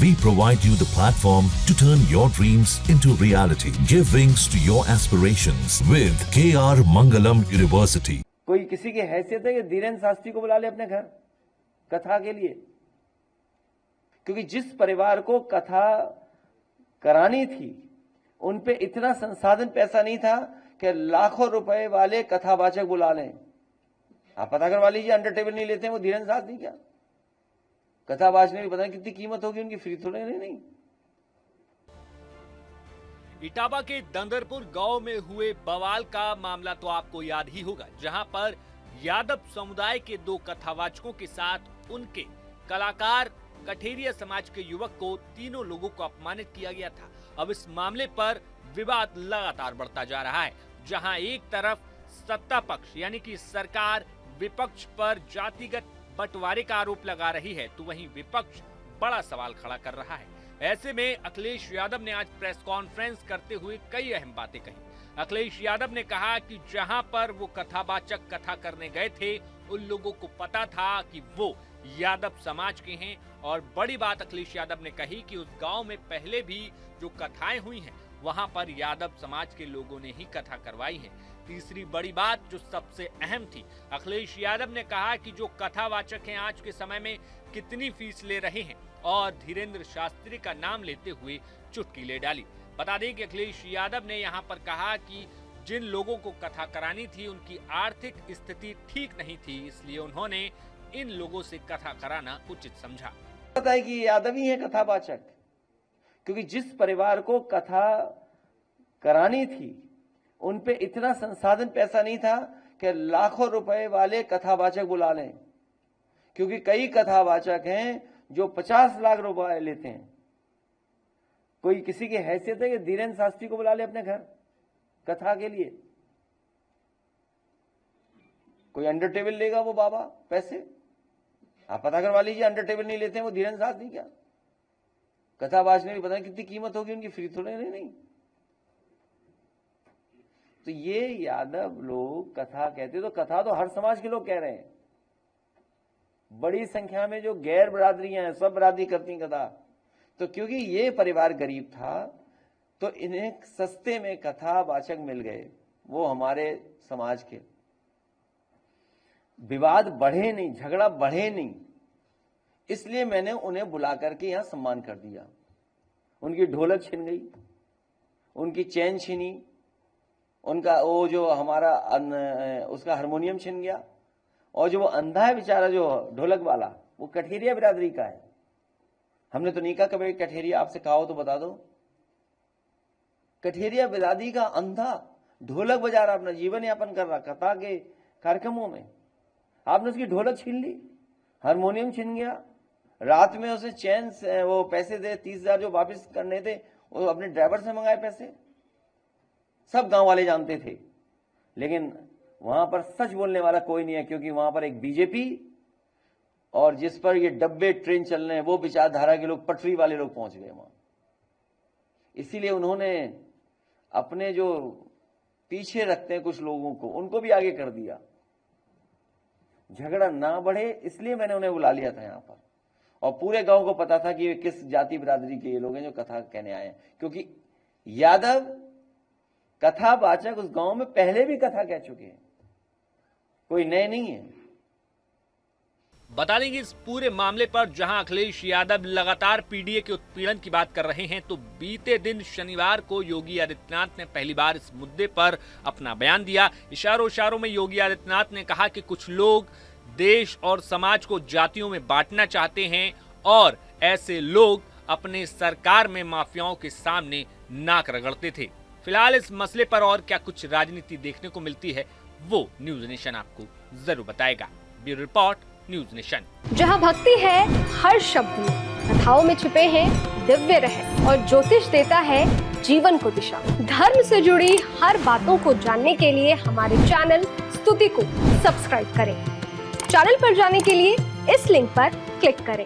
We provide you the platform to turn your dreams into reality. Give wings to your aspirations with KR Mangalam University. कोई किसी की हैसियत है कि धीरेन्द्र शास्त्री को बुला ले अपने घर कथा के लिए? क्योंकि जिस परिवार को कथा करानी थी उन पे इतना संसाधन पैसा नहीं था कि लाखों रुपए वाले कथावाचक बुला लें। आप पता करवा लीजिए, अंडर टेबल नहीं लेते हैं वो धीरेन्द्र शास्त्री क्या? कथावाचक ने भी पता नहीं कितनी कीमत होगी उनकी, फ्री थोड़े नहीं। इटावा के दंदरपुर गांव में हुए बवाल का मामला तो आपको याद ही होगा, जहां पर यादव समुदाय के दो कथावाचकों के साथ उनके कलाकार कठेरिया समाज के युवक को तीनों लोगों को अपमानित किया गया था। अब इस मामले पर विवाद लगातार बढ़ता जा रहा है, जहां एक तरफ सत्ता पक्ष यानी कि सरकार विपक्ष पर जातिगत बंटवारे का आरोप लगा रही है, तो वहीं विपक्ष बड़ा सवाल खड़ा कर रहा है। ऐसे में अखिलेश यादव ने आज प्रेस कॉन्फ्रेंस करते हुए कई अहम बातें कही। अखिलेश यादव ने कहा कि जहां पर वो कथावाचक कथा करने गए थे उन लोगों को पता था कि वो यादव समाज के हैं, और बड़ी बात अखिलेश यादव ने कही कि उस गांव में पहले भी जो कथाएं हुई हैं वहां पर यादव समाज के लोगों ने ही कथा करवाई है। तीसरी बड़ी बात जो सबसे अहम थी, अखिलेश यादव ने कहा कि जो कथावाचक हैं आज के समय में कितनी फीस ले रहे हैं, और धीरेन्द्र शास्त्री का नाम लेते हुए चुटकी ले डाली। बता दें कि अखिलेश यादव ने यहां पर कहा कि जिन लोगों को कथा करानी थी उनकी आर्थिक स्थिति ठीक नहीं थी, इसलिए उन्होंने इन लोगों से कथा कराना उचित समझा। पता है कि यादव ही है कथावाचक, क्योंकि जिस परिवार को कथा करानी थी उन पे इतना संसाधन पैसा नहीं था कि लाखों रुपए वाले कथावाचक बुला लें, क्योंकि कई कथावाचक हैं जो 50 लाख रुपए लेते हैं। कोई किसी की हैसियत है कि धीरेन्द्र शास्त्री को बुला ले अपने घर कथा के लिए? कोई अंडर टेबल लेगा वो बाबा पैसे? आप पता करवा लीजिए, अंडर टेबल नहीं लेते हैं वो धीरेन्द्र शास्त्री क्या? कथावाचक ने भी पता नहीं कितनी कीमत होगी उनकी, फ्री थोड़े नहीं। तो ये यादव लोग कथा कहते, तो कथा तो हर समाज के लोग कह रहे हैं। बड़ी संख्या में जो गैर बरादरियां हैं सब बरादरी करती कथा। तो क्योंकि ये परिवार गरीब था तो इन्हें सस्ते में कथावाचक मिल गए, वो हमारे समाज के। विवाद बढ़े नहीं, झगड़ा बढ़े नहीं, इसलिए मैंने उन्हें बुला करके यहां सम्मान कर दिया। उनकी ढोलक छिन गई, उनकी चैन छिनी, उनका वो जो हमारा उसका हारमोनियम छिन गया, और जो वो अंधा है बेचारा जो ढोलक वाला, वो कठेरिया बिरादरी का है। हमने तो नहीं कहा कभी कठेरिया, आपसे कहा हो तो बता दो। कठेरिया बिरादरी का अंधा ढोलक बजा रहा, अपना जीवन यापन कर रहा कथा के कार्यक्रमों में। आपने उसकी ढोलक छीन ली, हारमोनियम छीन गया, रात में उसे चैन से वो पैसे दे 30,000 जो वापस करने थे वो अपने ड्राइवर से मंगाए पैसे। सब गांव वाले जानते थे, लेकिन वहां पर सच बोलने वाला कोई नहीं है, क्योंकि वहां पर एक बीजेपी और जिस पर ये डब्बे ट्रेन चल रहे हैं वो विचारधारा के लोग, पटरी वाले लोग पहुंच गए वहां। इसीलिए उन्होंने अपने जो पीछे रखते हैं कुछ लोगों को, उनको भी आगे कर दिया। झगड़ा ना बढ़े इसलिए मैंने उन्हें बुला लिया था यहां पर, और पूरे गांव को पता था कि ये किस जाति बिरादरी के ये लोग हैं जो कथा कहने आए हैं, क्योंकि यादव कथावाचक उस गांव में पहले भी कथा कह चुके हैं, कोई नए नहीं है। बता देंगे इस पूरे मामले पर जहां अखिलेश यादव लगातार पीडीए के उत्पीड़न की बात कर रहे हैं, तो बीते दिन शनिवार को योगी आदित्यनाथ ने पहली बार इस मुद्दे पर अपना बयान दिया। इशारों में योगी आदित्यनाथ ने कहा कि कुछ लोग देश और समाज को जातियों में बांटना चाहते हैं, और ऐसे लोग अपने सरकार में माफियाओं के सामने नाक रगड़ते थे। फिलहाल इस मसले पर और क्या कुछ राजनीति देखने को मिलती है वो न्यूज नेशन आपको जरूर बताएगा। Bureau report, news nation. जहां भक्ति है हर शब्द में, कथाओं में छुपे हैं दिव्य रहस्य, और ज्योतिष देता है जीवन को दिशा। धर्म से जुड़ी हर बातों को जानने के लिए हमारे चैनल स्तुति को सब्सक्राइब करें। चैनल पर जाने के लिए इस लिंक पर क्लिक करें।